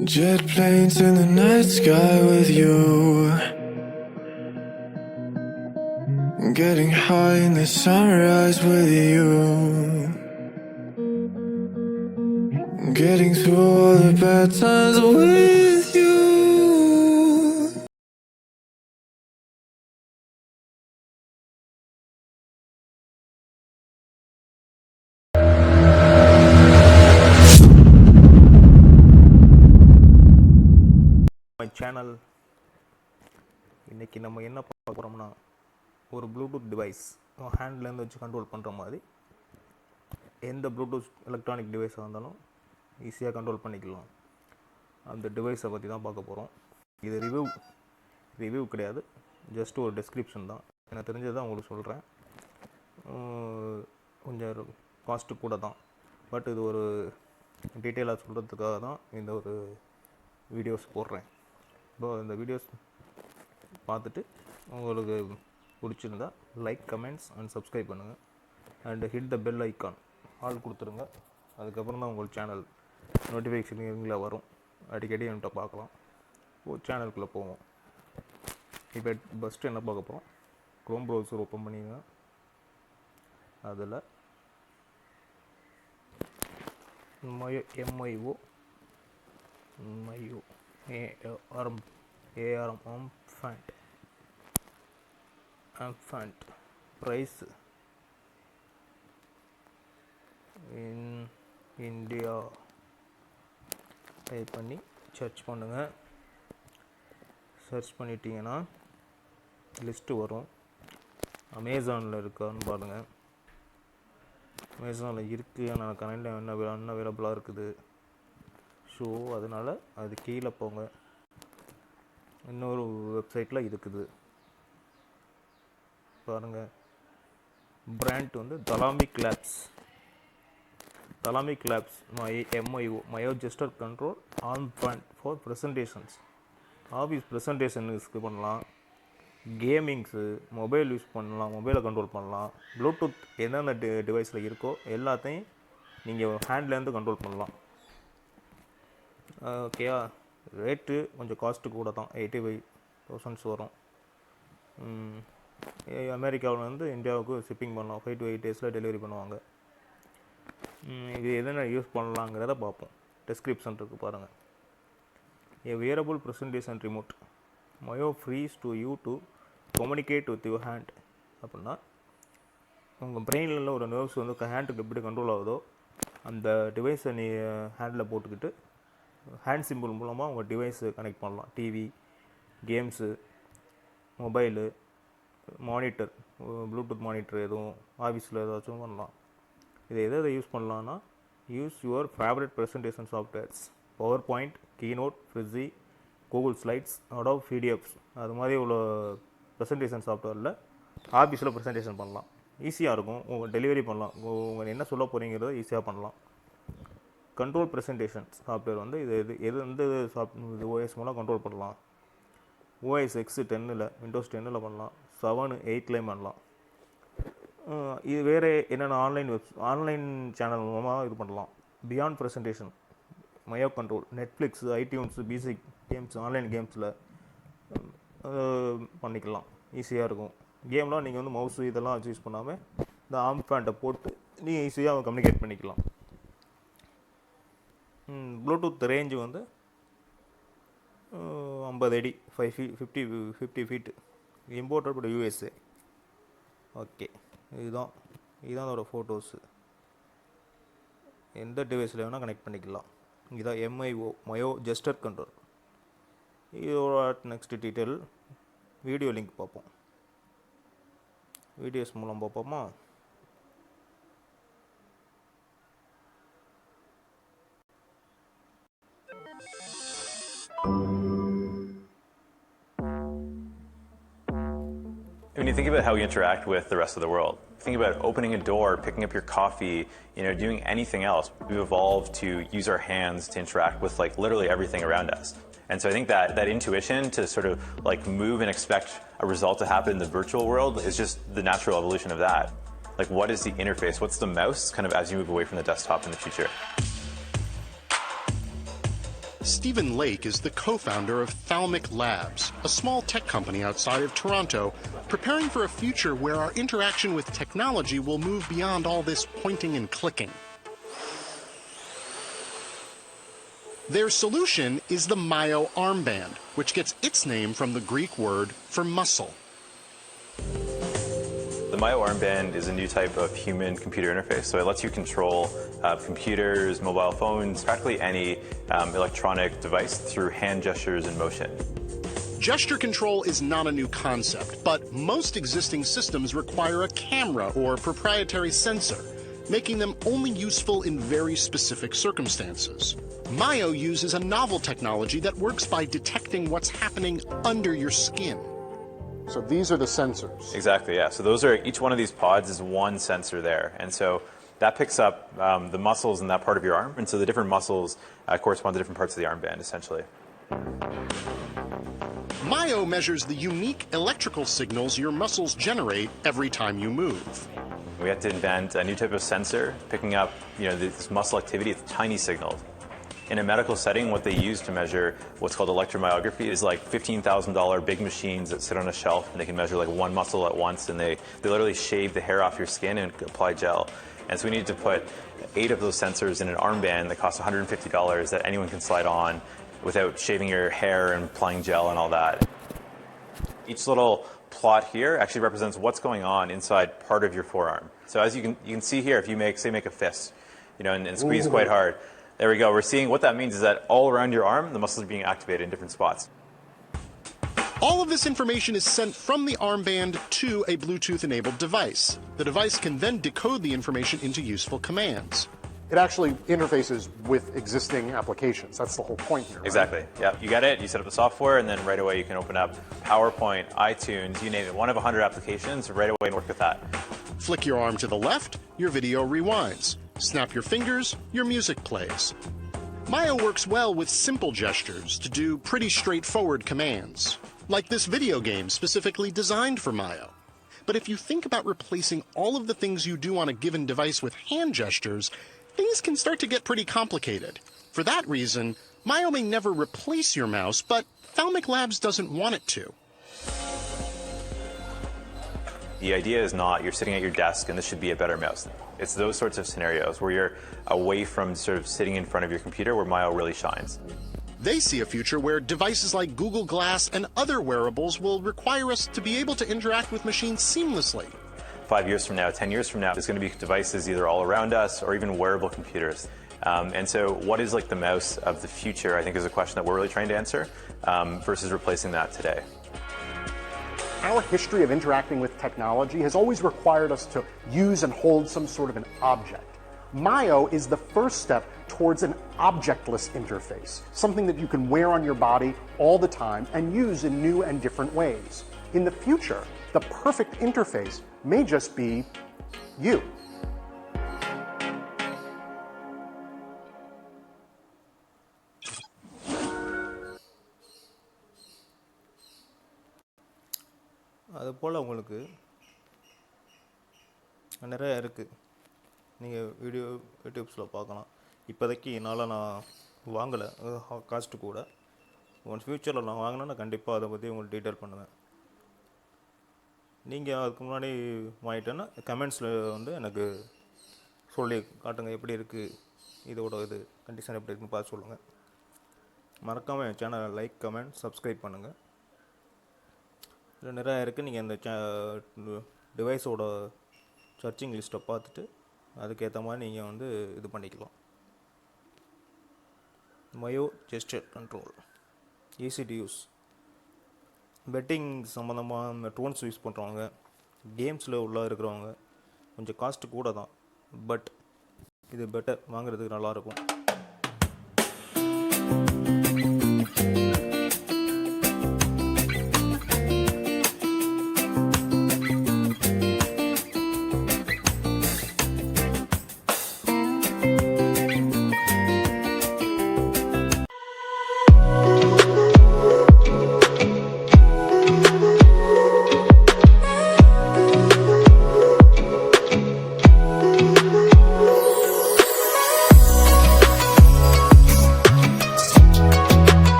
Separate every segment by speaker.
Speaker 1: Jet planes in the night sky with you, getting high in the sunrise with you, getting through all the bad times with you.
Speaker 2: My channel. இன்னைக்கு நம்ம என்ன பார்க்க போகிறோம்னா, ஒரு Bluetooth device ஹேண்ட்லேருந்து வச்சு control பண்ணுற மாதிரி எந்த ப்ளூடூத் எலக்ட்ரானிக் டிவைஸாக இருந்தாலும் ஈஸியாக கண்ட்ரோல் பண்ணிக்கலாம். அந்த டிவைஸை பற்றி தான் பார்க்க போகிறோம். இது ரிவ்யூ கிடையாது, ஜஸ்ட் ஒரு டெஸ்கிரிப்ஷன் தான். எனக்கு தெரிஞ்சதை தான் உங்களுக்கு சொல்கிறேன். கொஞ்சம் காஸ்ட்டு கூட தான், பட் இது ஒரு டீட்டெயிலாக சொல்கிறதுக்காக தான் இந்த ஒரு வீடியோஸ் போடுறேன். இப்போ இந்த வீடியோஸ் பார்த்துட்டு உங்களுக்கு பிடிச்சிருந்தா லைக், கமெண்ட்ஸ் அண்ட் சப்ஸ்கிரைப் பண்ணுங்கள். And hit the bell icon all கொடுத்துருங்க. அதுக்கப்புறம் தான் உங்களுக்கு சேனல் நோட்டிஃபிகேஷன் வரும். அடிக்கடி என்கிட்ட பார்க்கலாம். சேனலுக்குள்ளே போவோம். இப்போ ஃபஸ்ட்டு என்ன பார்க்க போகிறோம், க்ரோம் ப்ரௌசர் ஓப்பன் பண்ணிங்க. அதில் armband price in India type பண்ணி சர்ச் பண்ணுங்கள். சர்ச் பண்ணிட்டீங்கன்னா லிஸ்ட்டு வரும். அமேசானில் இருக்கான்னு பாருங்கள். அமேசானில் இருக்குது, ஆனால் கனெக்டில் என்ன அவைலபிளாக இருக்குது. ஸோ அதனால் அது கீழே போங்க. இன்னொரு வெப்சைட்டில் இருக்குது பாருங்கள். பிராண்ட் வந்து Thalamic Labs. Thalamic Labs MIO gesture control armband for presentations. Office ப்ரெசன்டேஷனுக்கு பண்ணலாம், கேமிங்ஸு, மொபைல் யூஸ் பண்ணலாம், மொபைலை கண்ட்ரோல் பண்ணலாம். ப்ளூடூத் என்னென்ன டிவைஸில் இருக்கோ எல்லாத்தையும் நீங்கள் ஹேண்ட்லேருந்து கண்ட்ரோல் பண்ணலாம். ஓகேயா. ரேட்டு கொஞ்சம் காஸ்ட்டு கூட தான், 85,000 வரும். அமெரிக்காவில் வந்து இந்தியாவுக்கு ஷிப்பிங் பண்ணலாம். 5 to 8 days டெலிவரி பண்ணுவாங்க. இது எதனா யூஸ் பண்ணலாங்கிறத பார்ப்போம். டெஸ்கிரிப்ஷன் இருக்குது பாருங்கள். A wearable presentation remote. Myo frees to you to communicate with your hand. அப்படின்னா உங்கள் பிரெயினில் ஒரு நர்வ்ஸ் வந்து ஹேண்டுக்கு எப்படி கண்ட்ரோல் ஆகுதோ அந்த டிவைஸை நீ ஹேண்டில் போட்டுக்கிட்டு ஹேண்ட் சிம்பிள் மூலமாக உங்கள் டிவைஸு கனெக்ட் பண்ணலாம். TV, games, mobile, monitor, Bluetooth monitor எதுவும் ஆஃபீஸில் ஏதாச்சும் பண்ணலாம். இதை எதை யூஸ் பண்ணலான்னா, use your favourite presentation softwares, power point, keynote, frizzy, Google slides, Adobe PDFs, அது மாதிரி உள்ள ப்ரெசன்டேஷன் சாஃப்ட்வேரில் ஆஃபீஸில் ப்ரெசன்டேஷன் பண்ணலாம். ஈஸியாக இருக்கும். உங்கள் டெலிவரி பண்ணலாம். உங்கள் என்ன சொல்ல போகிறீங்கிறத ஈஸியாக பண்ணலாம். கண்ட்ரோல் ப்ரெசன்டேஷன் சாஃப்ட்வேர் வந்து எது வந்து இது ஓஎஸ் மூலம் கண்ட்ரோல் பண்ணலாம். ஓஎஸ் X 10 விண்டோஸ் 10 பண்ணலாம், 7, 8 பண்ணலாம். இது வேறு என்னென்ன ஆன்லைன் சேனல் மூலமாக இது பண்ணலாம். Beyond presentation, Myo control, Netflix, iTunes, பிசிக் கேம்ஸ், ஆன்லைன் கேம்ஸில் பண்ணிக்கலாம். ஈஸியாக இருக்கும். கேம்லாம் நீங்கள் வந்து மவுஸு இதெல்லாம் வச்சு யூஸ் பண்ணாமல் இந்த ஆர்ம்பேண்டை போட்டு நீங்கள் ஈஸியாக கம்யூனிகேட் பண்ணிக்கலாம். ப்ளூடூத் ரேஞ்சு வந்து 50 அடி, 50 feet. Imported but USA. Okay, இதுதான் அதோட ஃபோட்டோஸு. எந்த டிவைஸில் வேணால் கனெக்ட் பண்ணிக்கலாம். இதுதான் மயோ ஜெஸ்டர் கண்ட்ரோல். இதோட நெக்ஸ்ட் டீட்டெயில் வீடியோ லிங்க் பார்ப்போம். வீடியோஸ் மூலம் பார்ப்போமா.
Speaker 3: When you think about how we interact with the rest of the world, think about opening a door, picking up your coffee, doing anything else. We've evolved to use our hands to interact with literally everything around us. And so I think that intuition to sort of move and expect a result to happen in the virtual world is just the natural evolution of that. What is the interface? What's the mouse kind of as you move away from the desktop in the future?
Speaker 4: Stephen Lake is the co-founder of Thalamic Labs, a small tech company outside of Toronto, preparing for a future where our interaction with technology will move beyond all this pointing and clicking. Their solution is the Mayo armband, which gets its name from the Greek word for muscle.
Speaker 3: The Mayo armband is a new type of human-computer interface, so it lets you control computers, mobile phones, practically any electronic device through hand gestures and motion.
Speaker 4: Gesture control is not a new concept, but most existing systems require a camera or proprietary sensor, making them only useful in very specific circumstances. Mayo uses a novel technology that works by detecting what's happening under your skin. So these are the sensors.
Speaker 3: Exactly, yeah. So those are, each one of these pods is one sensor there. And so that picks up the muscles in that part of your arm. And so the different muscles correspond to different parts of the armband, essentially.
Speaker 4: Mayo measures the unique electrical signals your muscles generate every time you move.
Speaker 3: We had to invent a new type of sensor, picking up this muscle activity with tiny signals. In a medical setting, what they use to measure what's called electromyography is like $15,000 big machines that sit on a shelf, and they can measure like one muscle at once, and they literally shave the hair off your skin and apply gel. And so we needed to put 8 of those sensors in an armband that costs $150 that anyone can slide on without shaving your hair and applying gel and all that. Each little plot here actually represents what's going on inside part of your forearm. So as you can see here, if you make a fist, and squeeze quite hard, there we go. We're seeing what that means is that all around your arm, the muscles are being activated in different spots.
Speaker 4: All of this information is sent from the armband to a Bluetooth-enabled device. The device can then decode the information into useful commands. It actually interfaces with existing applications. That's the whole point here, right?
Speaker 3: Exactly. Yeah. You get it, you set up the software, and then right away you can open up PowerPoint, iTunes, you name it, one of 100 applications, right away and work with that.
Speaker 4: Flick your arm to the left, your video rewinds. Snap your fingers, your music plays. Mayo works well with simple gestures to do pretty straightforward commands, like this video game specifically designed for Mayo. But if you think about replacing all of the things you do on a given device with hand gestures, things can start to get pretty complicated. For that reason, Mayo may never replace your mouse, but Thalamic Labs doesn't want it to.
Speaker 3: The idea is not you're sitting at your desk and this should be a better mouse. It's those sorts of scenarios where you're away from sort of sitting in front of your computer where Mayo really shines.
Speaker 4: They see a future where devices like Google Glass and other wearables will require us to be able to interact with machines seamlessly.
Speaker 3: 5 years from now, 10 years from now, there's going to be devices either all around us or even wearable computers. And so what is like the mouse of the future, I think, is a question that we're really trying to answer versus replacing that today.
Speaker 4: Our history of interacting with technology has always required us to use and hold some sort of an object. Mayo is the first step towards an objectless interface, something that you can wear on your body all the time and use in new and different ways. In the future, the perfect interface may just be you.
Speaker 2: அதுபோல் உங்களுக்கு நிறையா இருக்குது. நீங்கள் யூடியூப்ஸில் பார்க்கலாம். இப்போதைக்கு என்னால் நான் வாங்கலை, காஸ்ட்டு கூட. ஒன் ஃப்யூச்சரில் நான் வாங்கினேன்னா கண்டிப்பாக அதை பற்றி உங்களுக்கு டீட்டெயில் பண்ணுவேன். நீங்கள் அதுக்கு முன்னாடி வாங்கிட்டேன்னா கமெண்ட்ஸில் வந்து எனக்கு சொல்லி காட்டுங்க எப்படி இருக்குது, இதோட இது கண்டிஷன் எப்படி இருக்குன்னு பார்த்து சொல்லுங்கள். மறக்காமல் என் சேனலை லைக், கமெண்ட், சப்ஸ்கிரைப் பண்ணுங்கள். இதில் நிறையா இருக்குது. நீங்கள் அந்த டிவைஸோட சர்ச்சிங் லிஸ்ட்டை பார்த்துட்டு அதுக்கேற்ற மாதிரி நீங்கள் வந்து இது பண்ணிக்கலாம். மயோ gesture control, easy to use. Betting சம்மந்தமாக ட்ரோன்ஸ் யூஸ் பண்ணுறவங்க, கேம்ஸில் உள்ள இருக்கிறவங்க கொஞ்சம் காஸ்ட்டு கூட தான், பட் இது பெட்டர், வாங்குறதுக்கு நல்லாயிருக்கும்.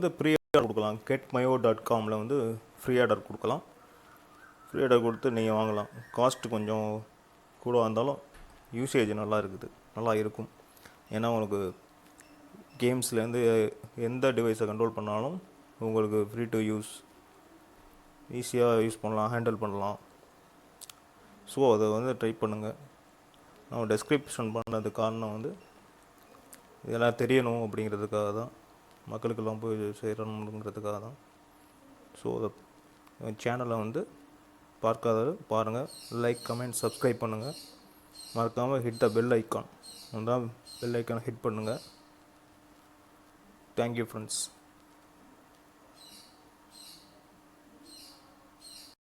Speaker 2: வந்து ப்ரீ ஆர்டர் கொடுக்கலாம். getmayo.comல வந்து ஃப்ரீ ஆர்டர் கொடுக்கலாம். ஃப்ரீ ஆர்டர் கொடுத்து நீங்கள் வாங்கலாம். காஸ்ட்டு கொஞ்சம் கூட வந்தாலும் யூசேஜ் நல்லா இருக்குது, நல்லா இருக்கும். ஏன்னா உங்களுக்கு கேம்ஸ்லேருந்து எந்த டிவைஸை கண்ட்ரோல் பண்ணாலும் உங்களுக்கு ஃப்ரீ டு யூஸ், ஈஸியாக யூஸ் பண்ணலாம், ஹேண்டில் பண்ணலாம். ஸோ அதை வந்து ட்ரை பண்ணுங்கள். நான் டெஸ்கிரிப்ஷன் பண்ணது காரணம் வந்து இதெல்லாம் தெரியணும் அப்படிங்கிறதுக்காக தான், மக்களுக்கெல்லாம் போய் சேரணுங்கிறதுக்காக தான். ஸோ அதை சேனலை வந்து பார்க்காத பாருங்கள், லைக், கமெண்ட், சப்ஸ்கிரைப் பண்ணுங்கள். மறக்காமல் ஹிட் த பெல் ஐக்கான், அந்த பெல் ஐக்கானை ஹிட் பண்ணுங்கள். Thank you friends.